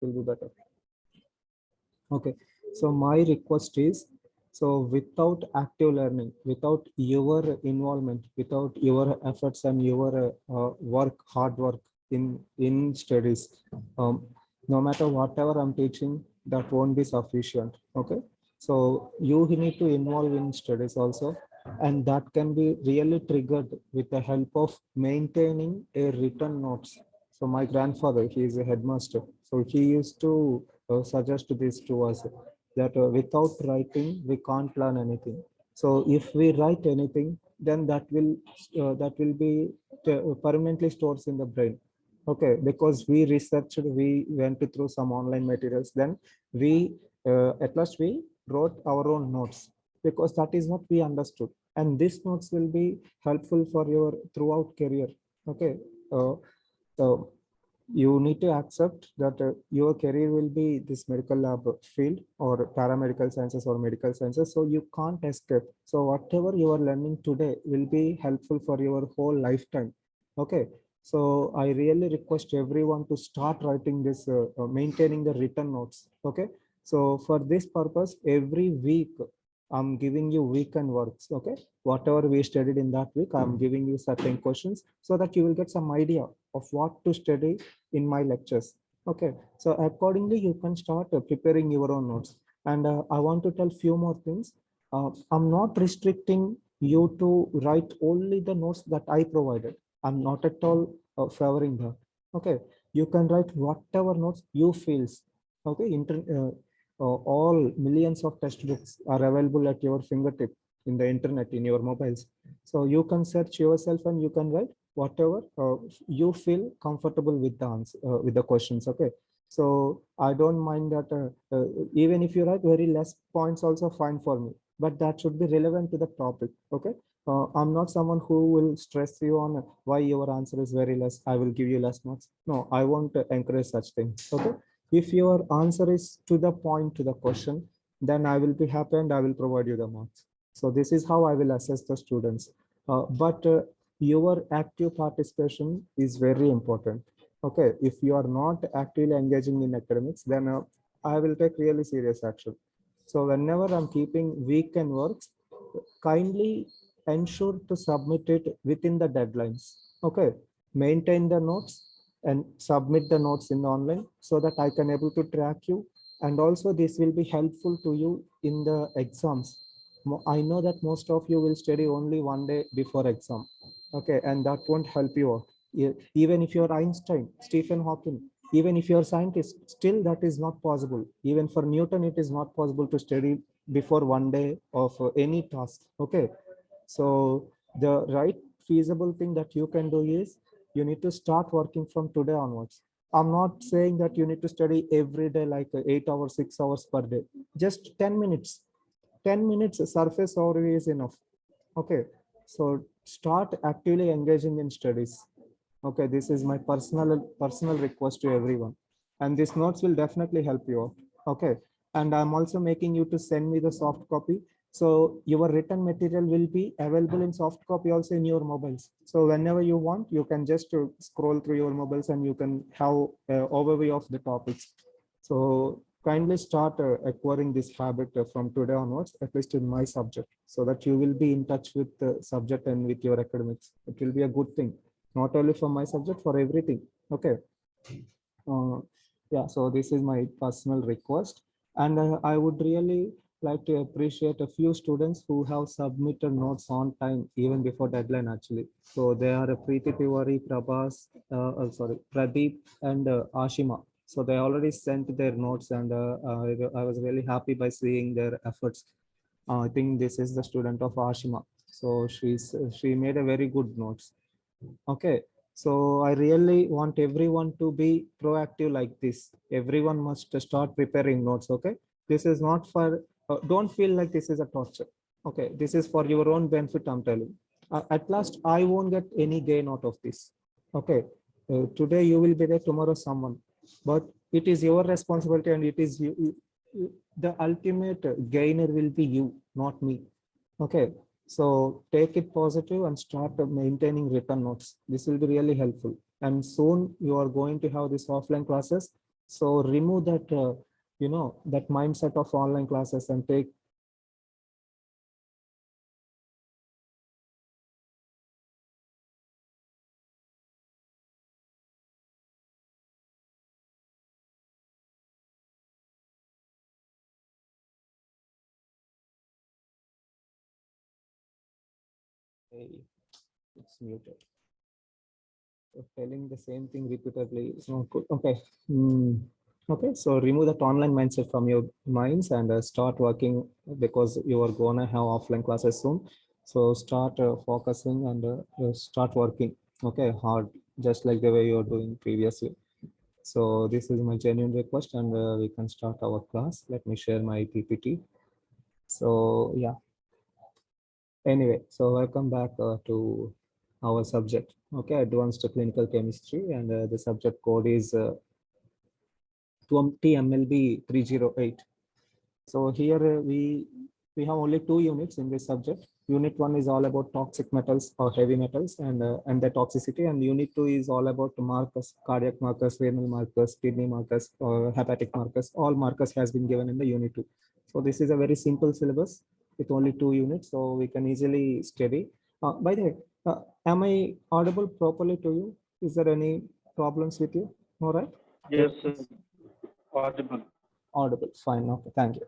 will be better. Okay, so my request is, so without active learning, without your involvement, without your efforts and your work, hard work in studies, no matter whatever I'm teaching, that won't be sufficient. Okay, so you need to involve in studies also, and that can be really triggered with the help of maintaining a written notes. So my grandfather, he is a headmaster, so he used to suggest this to us, that without writing we can't learn anything. So if we write anything, then that will be permanently stored in the brain. Okay, because we researched, we went through some online materials, then we at last we wrote our own notes, because that is what we understood, and these notes will be helpful for your throughout career. Okay, so you need to accept that your career will be this medical lab field or paramedical sciences or medical sciences, so you can't escape. So whatever you are learning today will be helpful for your whole lifetime. Okay, so I really request everyone to start writing this, maintaining the written notes. Okay, so for this purpose, every week I'm giving you weekend works. Okay, whatever we studied in that week, I'm giving you certain questions so that you will get some idea of what to study in my lectures. Okay, so accordingly you can start preparing your own notes. And I want to tell few more things. I'm not restricting you to write only the notes that I provided. I'm not at all favoring that. Okay, you can write whatever notes you feels. Okay, all millions of textbooks are available at your fingertip in the internet, in your mobiles. So you can search yourself and you can write whatever you feel comfortable with the answer, with the questions. Okay, so I don't mind that, even if you write very less points also fine for me, but that should be relevant to the topic. Okay, I'm not someone who will stress you on why your answer is very less, I will give you less marks. No, I won't encourage such things. Okay, if your answer is to the point, to the question, then I will be happy and I will provide you the marks. So this is how I will assess the students. But your active participation is very important. Okay, if you are not actively engaging in academics, then I will take really serious action. So whenever I'm keeping weekend works, kindly ensure to submit it within the deadlines. Okay, maintain the notes and submit the notes in the online so that I can able to track you, and also this will be helpful to you in the exams. I know that most of you will study only one day before exam. Okay, and that won't help you out. Even if you're Einstein, Stephen Hawking, even if you're a scientist, still that is not possible. Even for Newton, it is not possible to study before one day of any task. Okay, so the right feasible thing that you can do is you need to start working from today onwards. I'm not saying that you need to study every day like 8 hours, 6 hours per day. Just 10 minutes. 10 minutes surface overview is enough. Okay, so start actively engaging in studies. Okay, this is my personal request to everyone, and these notes will definitely help you out. Okay, and I'm also making you to send me the soft copy, so your written material will be available in soft copy also in your mobiles. So whenever you want, you can just scroll through your mobiles and you can have an overview of the topics. So kindly start acquiring this habit from today onwards, at least in my subject, so that you will be in touch with the subject and with your academics. It will be a good thing, not only for my subject, for everything. Okay, uh, yeah, so this is my personal request, and I would really like to appreciate a few students who have submitted notes on time, even before deadline actually. So they are Preeti Tiwari, Prabhas, Pradeep and Ashima. So they already sent their notes, and I was really happy by seeing their efforts. I think this is the student of Ashima. So she made a very good notes. Okay, so I really want everyone to be proactive like this. Everyone must start preparing notes. Okay, this is not for, don't feel like this is a torture. Okay, this is for your own benefit, I'm telling. At last, I won't get any gain out of this. Okay, today you will be there, tomorrow someone, but it is your responsibility, and it is the ultimate gainer will be you, not me. Okay, so take it positive and start maintaining written notes. This will be really helpful. And soon you are going to have these offline classes. So remove that, that mindset of online classes and take it's muted. So telling the same thing repeatedly is not good. Okay. Hmm. Okay. So remove that online mindset from your minds and start working, because you are gonna have offline classes soon. So start focusing and start working. Okay, hard, just like the way you're doing previously. So this is my genuine request, and we can start our class. Let me share my PPT. So yeah. Anyway, so welcome back to our subject. Okay, advanced clinical chemistry, and the subject code is TMLB 308. So here we have only 2 units in this subject. Unit 1 is all about toxic metals or heavy metals and the toxicity, and Unit 2 is all about markers, cardiac markers, renal markers, kidney markers, or hepatic markers. All markers has been given in the Unit 2. So this is a very simple syllabus with only 2 units, so we can easily study. By the way, am I audible properly to you? Is there any problems with you? All right. Yes, audible. Audible. Fine. Okay. Thank you.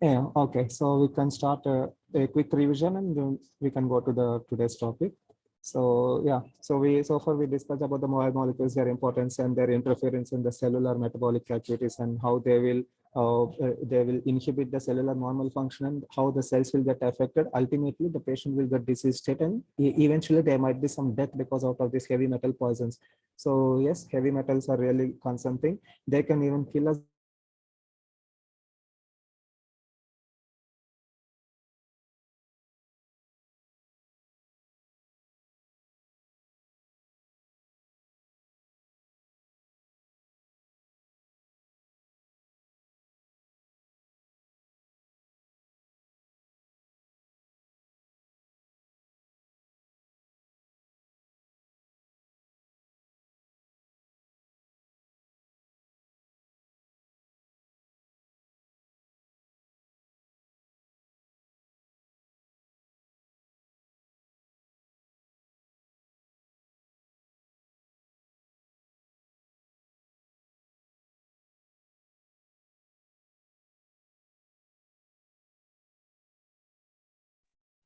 Yeah. Okay. So we can start a quick revision, and then we can go to the today's topic. So yeah. So far we discussed about the molecules, their importance and their interference in the cellular metabolic activities, and how they will inhibit the cellular normal function, and how the cells will get affected. Ultimately, the patient will get disease state, and eventually there might be some death because out of these heavy metal poisons. So yes, heavy metals are really concern thing. They can even kill us by affecting our cardiovascular system,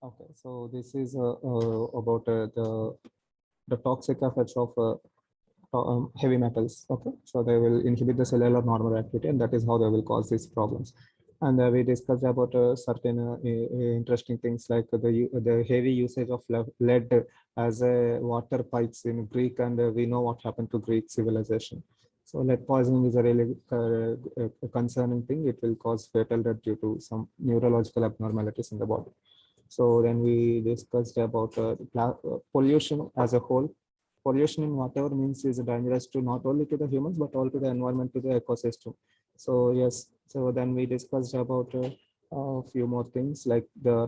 Okay, so this is about the toxic effects of heavy metals. Okay, so they will inhibit the cellular normal activity, and that is how they will cause these problems. And we discussed about certain interesting things like the heavy usage of lead as a water pipes in Greek, and we know what happened to Greek civilization. So lead poisoning is a really concerning thing. It will cause fatal death due to some neurological abnormalities in the body. So then we discussed about pollution as a whole. Pollution in whatever means is dangerous to not only to the humans but also to the environment, to the ecosystem. So yes, so then we discussed about a few more things like the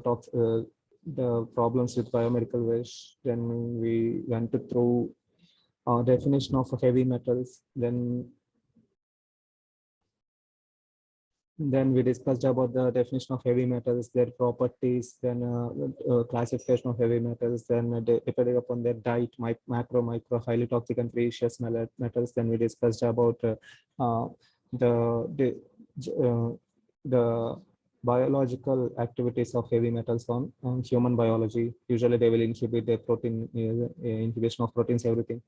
problems with biomedical waste. Then we went through definition of heavy metals. Then we discussed about the definition of heavy metals, their properties, then classification of heavy metals, then depending upon their diet, macro, micro, highly toxic and precious metals. Then we discussed about uh, the uh, the biological activities of heavy metals on human biology. Usually they will inhibit the protein, inhibition of proteins, everything.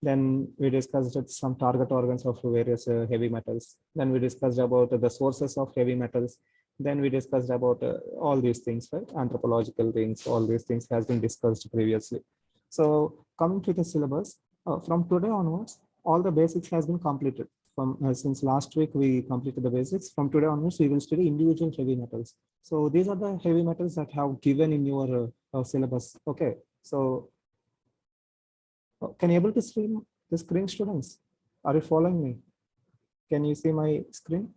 Then we discussed some target organs of various heavy metals. Then we discussed about the sources of heavy metals. Then we discussed about all these things, right? Anthropological things, all these things has been discussed previously. So coming to the syllabus, from today onwards, all the basics has been completed. From since last week, we completed the basics. From today onwards, we will study individual heavy metals. So these are the heavy metals that have given in your syllabus. Okay. So can you able to see the screen, students? Are you following me? Can you see my screen?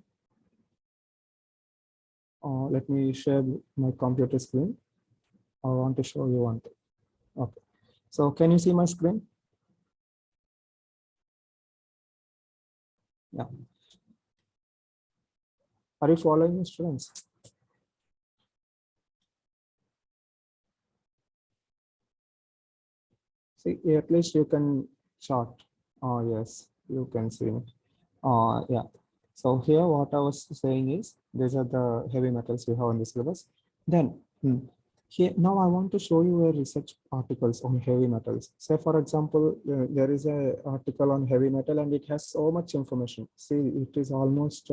Let me share my computer screen. I want to show you one thing. Okay. So can you see my screen? Yeah. Are you following me, students? See, at least you can chart. Oh, yes, you can see me. Yeah. So here what I was saying is these are the heavy metals we have in the syllabus. Then here now I want to show you a research articles on heavy metals. Say for example, there is a article on heavy metal and it has so much information. See, it is almost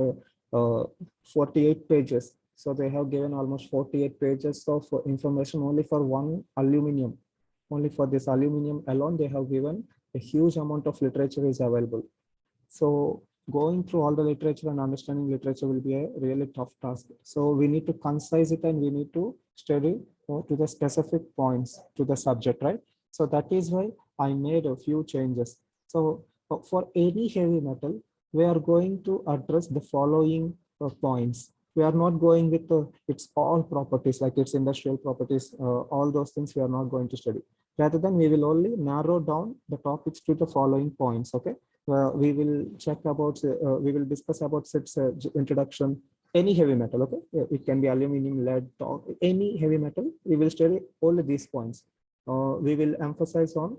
48 pages. So they have given almost 48 pages of information only for one aluminium. Only for this aluminium alone, they have given a huge amount of literature is available. So going through all the literature and understanding literature will be a really tough task. So we need to concise it and we need to study to the specific points to the subject, right? So that is why I made a few changes. So for any heavy metal, we are going to address the following points. We are not going with its all properties like its industrial properties, all those things we are not going to study. Rather than we will only narrow down the topics to the following points, okay? We will check about, we will discuss about its introduction, any heavy metal, okay? It can be aluminum, lead, any heavy metal. We will study all of these points. We will emphasize on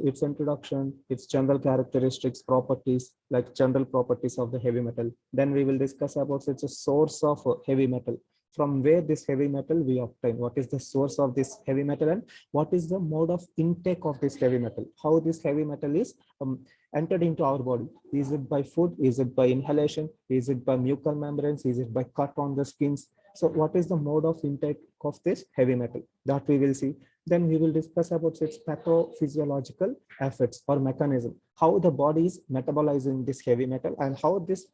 its introduction, its general characteristics, properties, like general properties of the heavy metal. Then we will discuss about its source of heavy metal, from where this heavy metal we obtain, what is the source of this heavy metal, and what is the mode of intake of this heavy metal, how this heavy metal is entered into our body. Is it by food? Is it by inhalation? Is it by mucous membranes? Is it by cut on the skins? So what is the mode of intake of this heavy metal? That we will see. Then we will discuss about its pathophysiological effects or mechanism, how the body is metabolizing this heavy metal and how this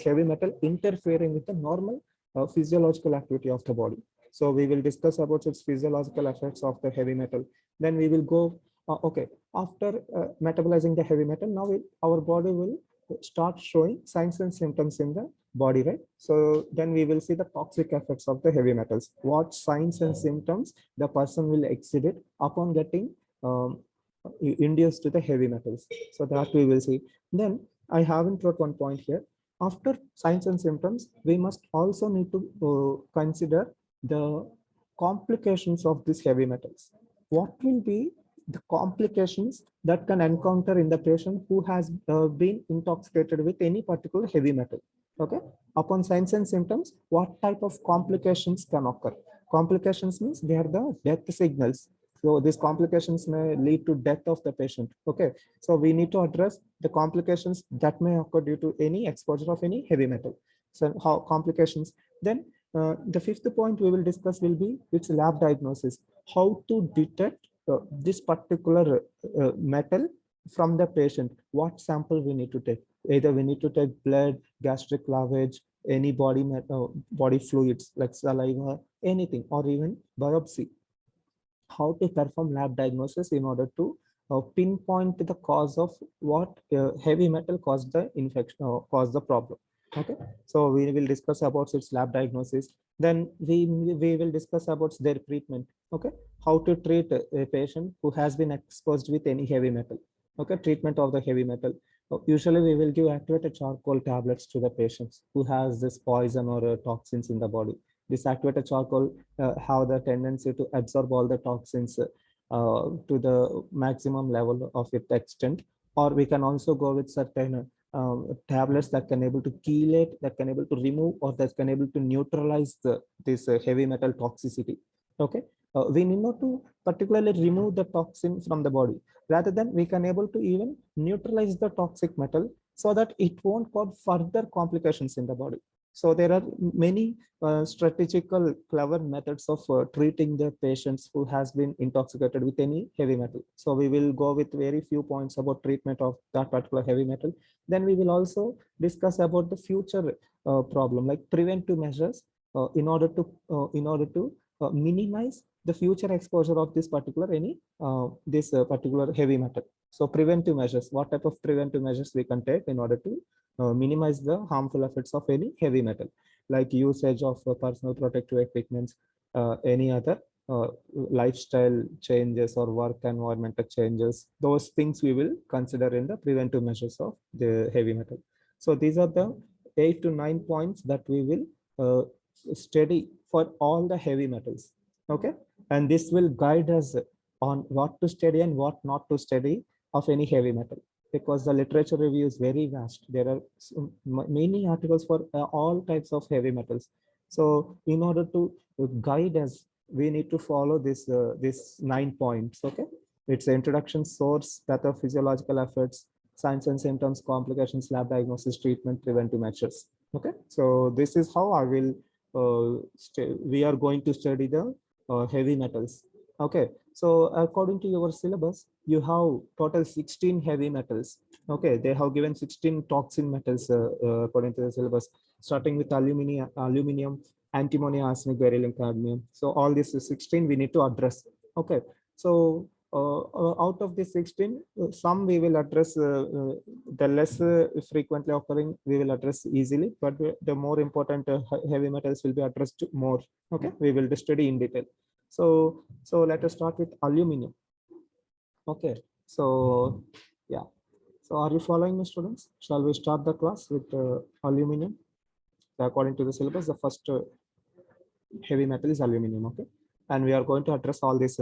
heavy metal interfering with the normal physiological activity of the body. So we will discuss about its physiological effects of the heavy metal. Then we will go, okay, after metabolizing the heavy metal, now our body will start showing signs and symptoms in the body, right? So then we will see the toxic effects of the heavy metals. What signs and symptoms the person will exhibit upon getting induced to the heavy metals. So that we will see. Then I haven't wrote one point here. After signs and symptoms, we must also need to consider the complications of these heavy metals. What will be the complications that can encounter in the patient who has been intoxicated with any particular heavy metal? Okay, upon signs and symptoms, what type of complications can occur? Complications means they are the death signals. So these complications may lead to death of the patient. Okay, so we need to address the complications that may occur due to any exposure of any heavy metal. So how complications? Then the fifth point we will discuss will be its lab diagnosis. How to detect this particular metal from the patient. What sample we need to take? Either we need to take blood, gastric lavage, any body fluids like saliva, anything, or even biopsy. How to perform lab diagnosis in order to pinpoint the cause of what heavy metal caused the infection or caused the problem. Okay, so we will discuss about its lab diagnosis. Then we will discuss about their treatment. Okay, how to treat a patient who has been exposed with any heavy metal. Okay, treatment of the heavy metal. Usually we will give activated charcoal tablets to the patients who has this poison or toxins in the body. This activated charcoal have the tendency to absorb all the toxins to the maximum level of its extent. Or we can also go with certain tablets that can able to chelate, that can able to remove, or that can able to neutralize this heavy metal toxicity. Okay, we need not to particularly remove the toxin from the body. Rather than we can able to even neutralize the toxic metal so that it won't cause further complications in the body. So there are many strategical, clever methods of treating the patients who has been intoxicated with any heavy metal. So we will go with very few points about treatment of that particular heavy metal. Then we will also discuss about the future problem, like preventive measures in order to minimize the future exposure of this particular particular heavy metal. So preventive measures, what type of preventive measures we can take in order to minimize the harmful effects of any heavy metal, like usage of personal protective equipments, any other lifestyle changes or work environmental changes. Those things we will consider in the preventive measures of the heavy metal. So these are the 8 to 9 points that we will study for all the heavy metals. Okay, and this will guide us on what to study and what not to study of any heavy metal, because the literature review is very vast. There are many articles for all types of heavy metals. So in order to guide us, we need to follow this 9 points. Okay, it's introduction, source, pathophysiological effects, signs and symptoms, complications, lab diagnosis, treatment, preventive measures. Okay, so this is how I will we are going to study the heavy metals. Okay, so according to your syllabus, you have total 16 heavy metals. Okay, they have given 16 toxin metals according to the syllabus, starting with aluminium, antimony, arsenic, beryllium, cadmium. So all these 16 we need to address. Okay, so out of the 16, some we will address, the less frequently occurring we will address easily, but the more important heavy metals will be addressed more. Okay, we will study in detail. So let us start with aluminium. Okay, so yeah, so are you following me, students? Shall we start the class with aluminium? So according to the syllabus, the first heavy metal is aluminium. Okay, and we are going to address all these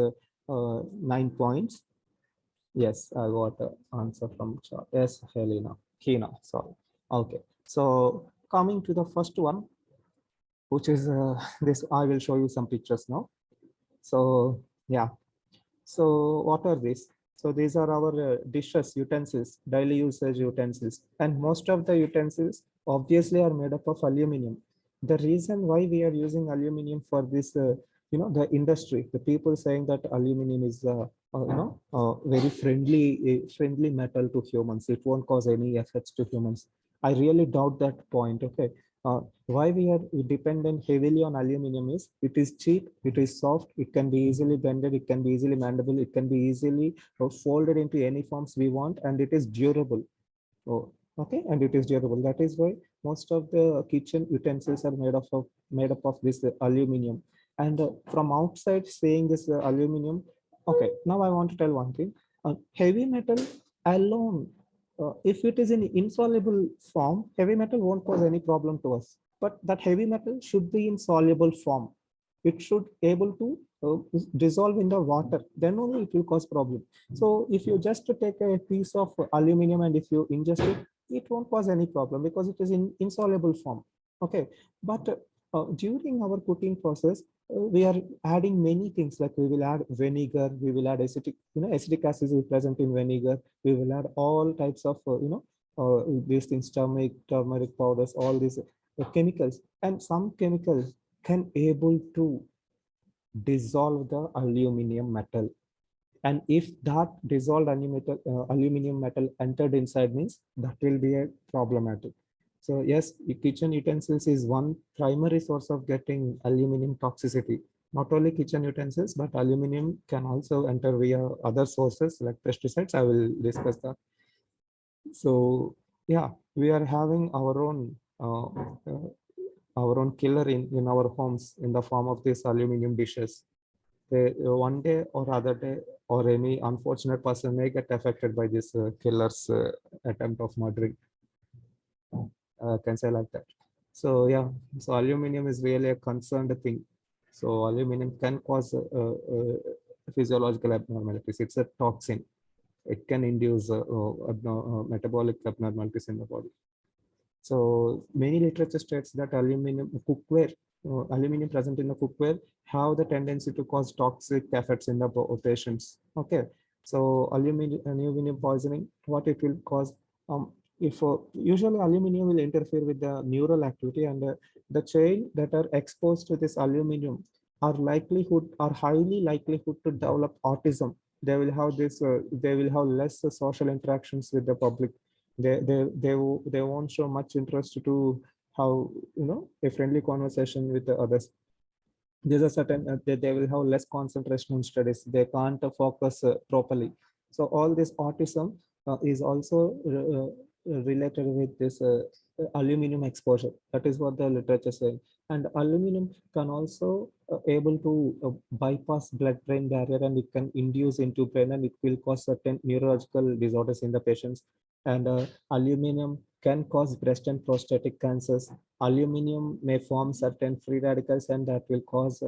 9 points. Yes, I got the answer from chat. Yes, Helena, Hina, sorry. Okay, so coming to the first one, which is this, I will show you some pictures now. So yeah, so what are these? So these are our dishes, utensils, daily usage utensils, and most of the utensils obviously are made up of aluminum. The reason why we are using aluminum for this, the industry, the people saying that aluminum is, very friendly metal to humans. It won't cause any effects to humans. I really doubt that point. Okay, why we are dependent heavily on aluminum is it is cheap, it is soft, it can be easily bended, it can be easily mendable, it can be easily folded into any forms we want, and it is durable. Oh, okay, and it is durable. That is why most of the kitchen utensils are made up of this aluminum. And from outside saying this aluminum, okay. Now I want to tell one thing. Heavy metal alone, if it is in insoluble form, heavy metal won't cause any problem to us. But that heavy metal should be in soluble form. It should able to dissolve in the water. Then only it will cause problem. So if you just take a piece of aluminum and if you ingest it, it won't cause any problem because it is in insoluble form. Okay, but during our cooking process, we are adding many things, like we will add vinegar, we will add acetic, acetic acid is present in vinegar. We will add all types of, these things, turmeric powders, all these chemicals, and some chemicals can able to dissolve the aluminum metal. And if that dissolved aluminum metal entered inside, means that will be a problematic. So yes, kitchen utensils is one primary source of getting aluminum toxicity. Not only kitchen utensils, but aluminum can also enter via other sources like pesticides. I will discuss that. So yeah, we are having our own killer in our homes in the form of these aluminum dishes. One day or other day, or any unfortunate person may get affected by this killer's attempt of murdering. Can say like that. So yeah, so aluminum is really a concerned thing. So aluminum can cause physiological abnormalities. It's a toxin. It can induce metabolic abnormalities in the body. So many literature states that aluminum present in the cookware have the tendency to cause toxic effects in the patients. Okay, so aluminum poisoning, what it will cause? If usually aluminum will interfere with the neural activity, and the child that are exposed to this aluminum are highly likelihood to develop autism. They will have this. They will have less social interactions with the public. They won't show much interest to how, a friendly conversation with the others. There's a certain they will have less concentration on studies. They can't focus properly. So all this autism is also related with this aluminum exposure. That is what the literature saying. And aluminum can also able to bypass blood-brain barrier, and it can induce into brain, and it will cause certain neurological disorders in the patients. And aluminum can cause breast and prostatic cancers. Aluminum may form certain free radicals, and that will cause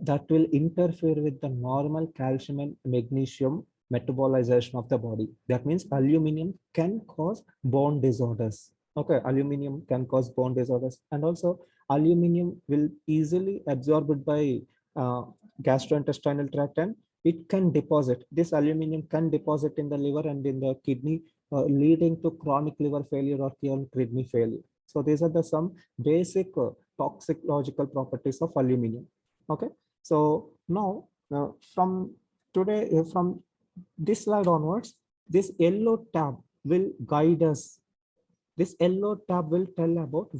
that will interfere with the normal calcium and magnesium metabolization of the body. That means aluminum can cause bone disorders. Okay, aluminum can cause bone disorders, and also aluminum will easily absorbed by uh, gastrointestinal tract, and it can deposit. This aluminum can deposit in the liver and in the kidney, leading to chronic liver failure or chronic kidney failure. So these are the some basic toxicological properties of aluminum. Okay, so now from today, from this slide onwards, this yellow tab will guide us. This yellow tab will tell about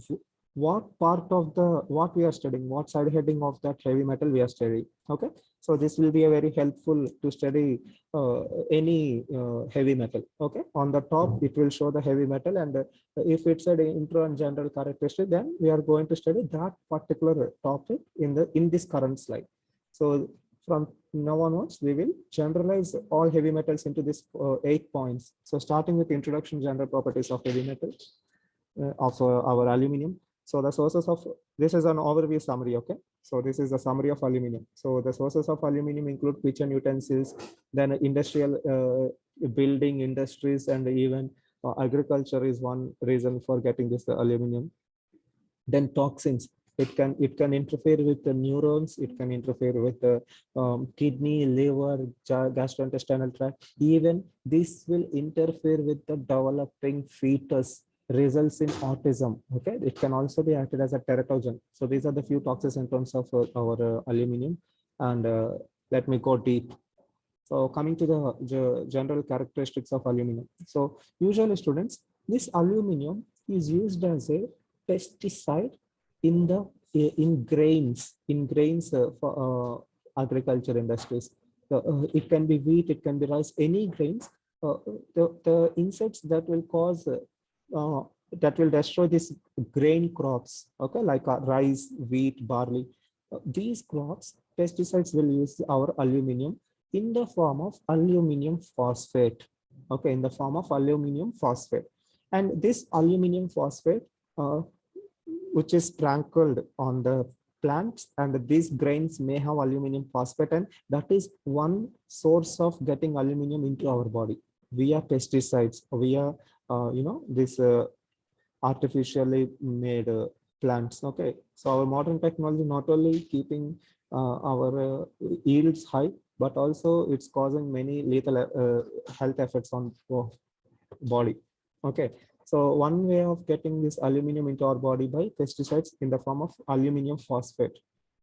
what part of the what we are studying, what side heading of that heavy metal we are studying. Okay, so this will be a very helpful to study any heavy metal. Okay, on the top it will show the heavy metal, and if it's an intro and general characteristic, then we are going to study that particular topic in this current slide. So from now onwards, we will generalize all heavy metals into this 8 points. So starting with introduction, general properties of heavy metals, of our aluminum. So the sources of, this is an overview summary. Okay, so this is the summary of aluminum. So the sources of aluminum include kitchen utensils, then industrial building industries, and even agriculture is one reason for getting this aluminum. Then toxins, it can interfere with the neurons, it can interfere with the kidney, liver, gastrointestinal tract. Even this will interfere with the developing fetus, results in autism. Okay, it can also be acted as a teratogen. So these are the few toxins in terms of our aluminum. And let me go deep. So coming to the general characteristics of aluminum. So usually students, this aluminum is used as a pesticide in the in grains for agriculture industries. So, it can be wheat, it can be rice, any grains. The insects that will cause that will destroy these grain crops. Okay, like rice, wheat, barley. These crops, pesticides will use our aluminum in the form of aluminum phosphate. Okay, in the form of aluminum phosphate. And this aluminum phosphate, uh, which is sprinkled on the plants, and these grains may have aluminum phosphate, and that is one source of getting aluminum into our body via pesticides, via this artificially made plants. Okay, so our modern technology not only keeping our yields high, but also it's causing many lethal health effects on body. Okay, so one way of getting this aluminum into our body by pesticides in the form of aluminum phosphate.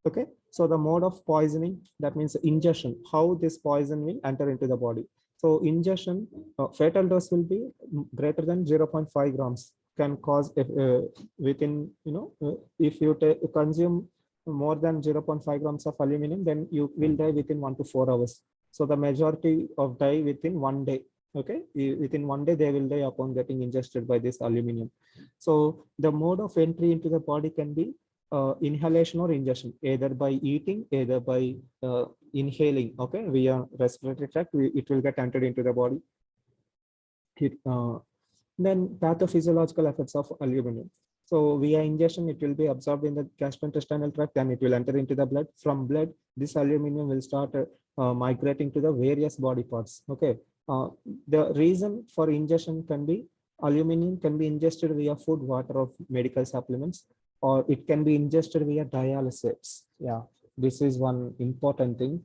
Okay, so the mode of poisoning, that means ingestion, how this poison will enter into the body. So ingestion, fatal dose will be greater than 0.5 grams, can cause within, if you consume more than 0.5 grams of aluminum, then you will die within 1 to 4 hours. So the majority of die within 1 day. Okay, within 1 day they will die upon getting ingested by this aluminum. So the mode of entry into the body can be inhalation or ingestion, either by eating, either by inhaling. Okay, via respiratory tract, it will get entered into the body. Then pathophysiological effects of aluminum. So via ingestion, it will be absorbed in the gastrointestinal tract, and it will enter into the blood. From blood, this aluminum will start migrating to the various body parts. Okay, the reason for ingestion can be aluminum can be ingested via food, water, or medical supplements, or it can be ingested via dialysis. Yeah, this is one important thing.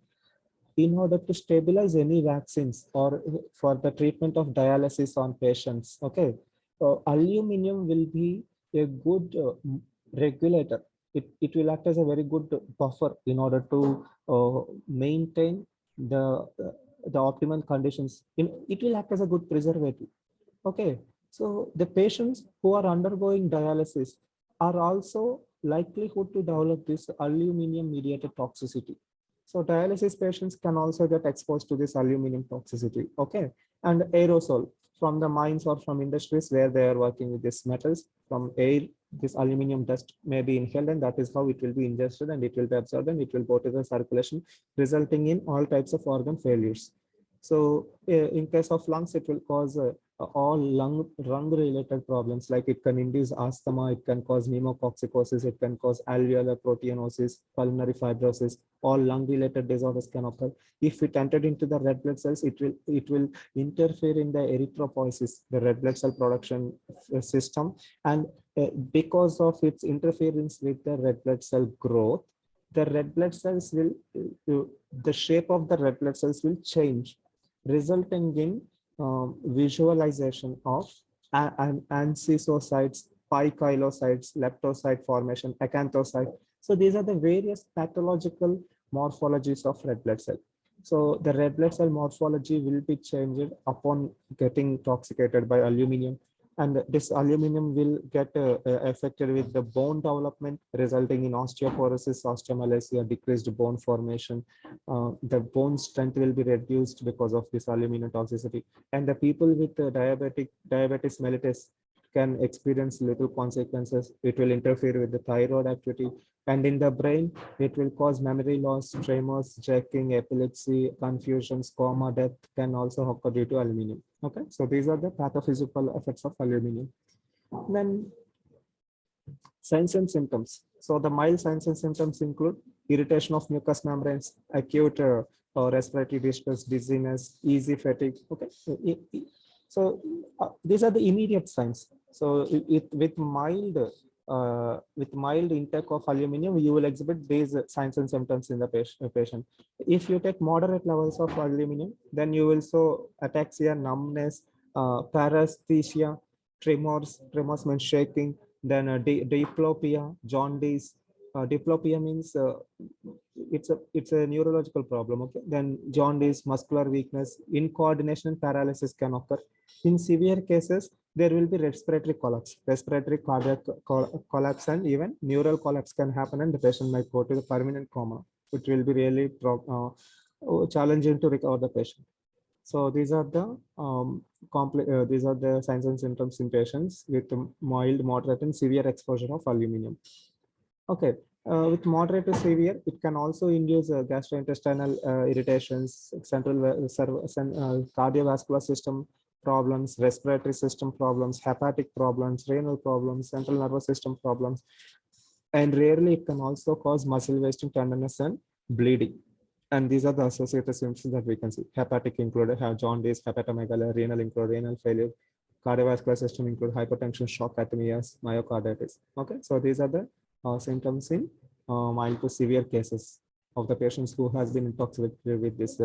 In order to stabilize any vaccines or for the treatment of dialysis on patients. Okay, so aluminum will be a good regulator. It will act as a very good buffer in order to maintain the optimal conditions. It will act as a good preservative. Okay, so the patients who are undergoing dialysis are also likelihood to develop this aluminum mediated toxicity. So dialysis patients can also get exposed to this aluminum toxicity. Okay, and aerosol from the mines or from industries where they are working with these metals, from air, this aluminum dust may be inhaled, and that is how it will be ingested, and it will be absorbed, and it will go to the circulation, resulting in all types of organ failures. So in case of lungs, it will cause all lung related problems, like it can induce asthma, it can cause pneumococcosis, it can cause alveolar proteinosis, pulmonary fibrosis. All lung related disorders can occur. If it entered into the red blood cells, it will interfere in the erythropoiesis, the red blood cell production system. And because of its interference with the red blood cell growth, the red blood cells will the shape of the red blood cells will change, resulting in visualization of ancisocytes, picoilocytes, leptocyte formation, acanthocyte. So these are the various pathological morphologies of red blood cell. So the red blood cell morphology will be changed upon getting intoxicated by aluminium, and this aluminium will get affected with the bone development, resulting in osteoporosis, osteomalacia, decreased bone formation. The bone strength will be reduced because of this aluminum toxicity. And the people with diabetes mellitus can experience little consequences. It will interfere with the thyroid activity, and in the brain, it will cause memory loss, tremors, jerking, epilepsy, confusions, coma, death can also occur due to aluminium. Okay, so these are the pathophysical effects of aluminium. Then signs and symptoms. So the mild signs and symptoms include irritation of mucous membranes, acute respiratory distress, dizziness, easy fatigue. Okay, so these are the immediate signs. So with mild intake of aluminum, you will exhibit these signs and symptoms in the patient. If you take moderate levels of aluminum, then you will show ataxia, numbness, paresthesia, tremors means shaking, then diplopia, jaundice. Diplopia means it's a neurological problem. Okay, then jaundice, muscular weakness, incoordination, paralysis can occur. In severe cases, there will be respiratory collapse, respiratory cardiac collapse, and even neural collapse can happen, and the patient might go to the permanent coma. It will be really challenging to recover the patient. So these are the signs and symptoms in patients with mild, moderate, and severe exposure of aluminum. Okay, with moderate to severe, it can also induce gastrointestinal irritations, cardiovascular system problems, respiratory system problems, hepatic problems, renal problems, central nervous system problems, and rarely it can also cause muscle wasting, tenderness, and bleeding. And these are the associated symptoms that we can see. Hepatic include jaundice, hepatomegaly, renal include renal failure, cardiovascular system include hypertension, shock, arrhythmias, myocarditis. Okay, so these are the symptoms in mild to severe cases of the patients who has been intoxicated with this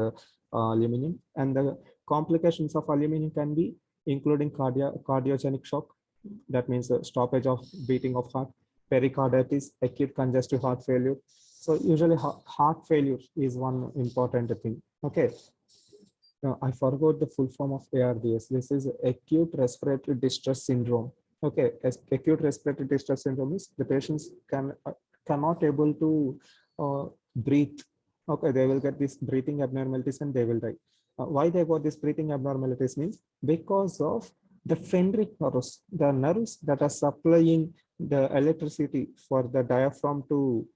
aluminum. And the complications of aluminum can be including cardiogenic shock, that means stoppage of beating of heart, pericarditis, acute congestive heart failure. So usually heart failure is one important thing. Okay. I forgot the full form of ARDS. This is acute respiratory distress syndrome. Okay, acute respiratory distress syndrome is the patients cannot able to breathe. Okay, they will get these breathing abnormalities and they will die. Why they got this breathing abnormalities means because of the phrenic nerves, the nerves that are supplying the electricity for the diaphragm to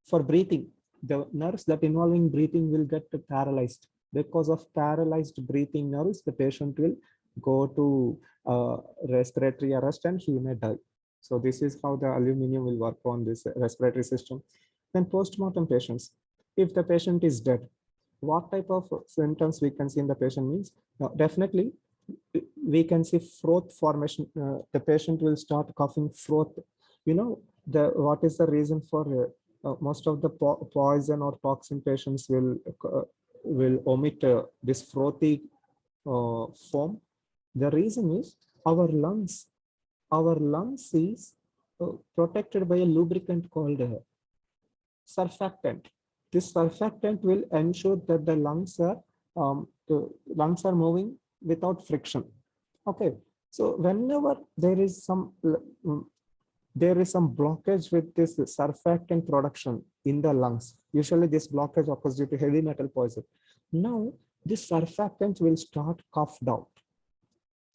for breathing. The nerves that involving breathing will get paralyzed. Because of paralyzed breathing nerves, the patient will go to respiratory arrest and he may die. So this is how the aluminum will work on this respiratory system. Then postmortem patients, if the patient is dead, what type of symptoms we can see in the patient means definitely we can see froth formation. The patient will start coughing froth. You know, what is the reason for most of the poison or toxin patients will omit this frothy form. The reason is our lungs is protected by a lubricant called surfactant. This surfactant will ensure that the lungs are moving without friction. Okay, so whenever there is some blockage with this surfactant production in the lungs. Usually this blockage occurs due to heavy metal poison. Now this surfactant will start coughed out.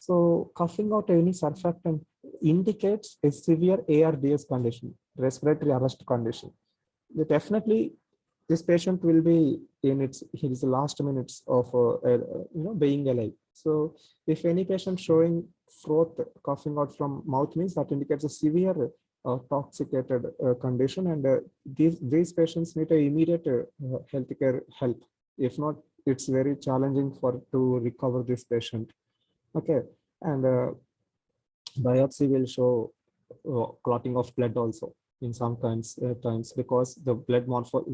So coughing out any surfactant indicates a severe ARDS condition, respiratory arrest condition. Definitely this patient will be in his last minutes of being alive. So if any patient showing froth coughing out from mouth means that indicates a severe toxicated condition, and these patients need a immediate healthcare help. If not, it's very challenging for to recover this patient. Okay, and biopsy will show clotting of blood also in some kinds times, because the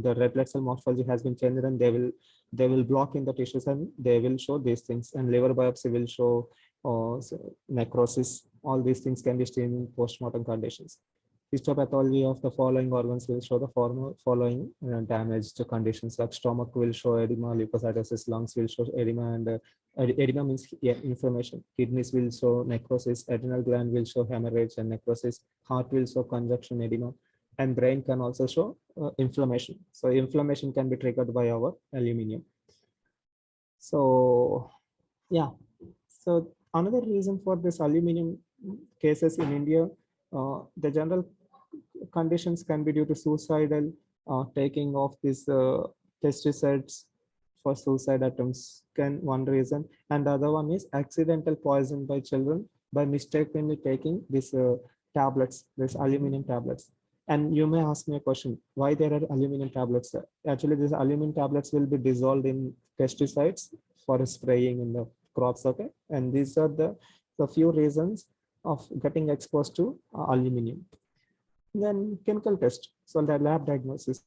the red blood cell morphology has been changed, and they will block in the tissues and they will show these things. And liver biopsy will show necrosis. All these things can be seen in postmortem conditions. Histopathology of the following organs will show the following damaged conditions, like stomach will show edema, leukocytosis, lungs will show edema, and edema means inflammation. Kidneys will show necrosis, adrenal gland will show hemorrhage and necrosis, heart will show congestion, edema, and brain can also show inflammation. So inflammation can be triggered by our aluminium. So yeah, so another reason for this aluminium cases in India, the general conditions can be due to suicidal taking of these pesticides for suicide attempts, can one reason, and the other one is accidental poison by children by mistakenly taking these tablets, these aluminum tablets. And you may ask me a question, why there are aluminum tablets? Actually, these aluminum tablets will be dissolved in pesticides for spraying in the crops. Okay, and these are the few reasons of getting exposed to aluminum. Then chemical test, so the lab diagnosis.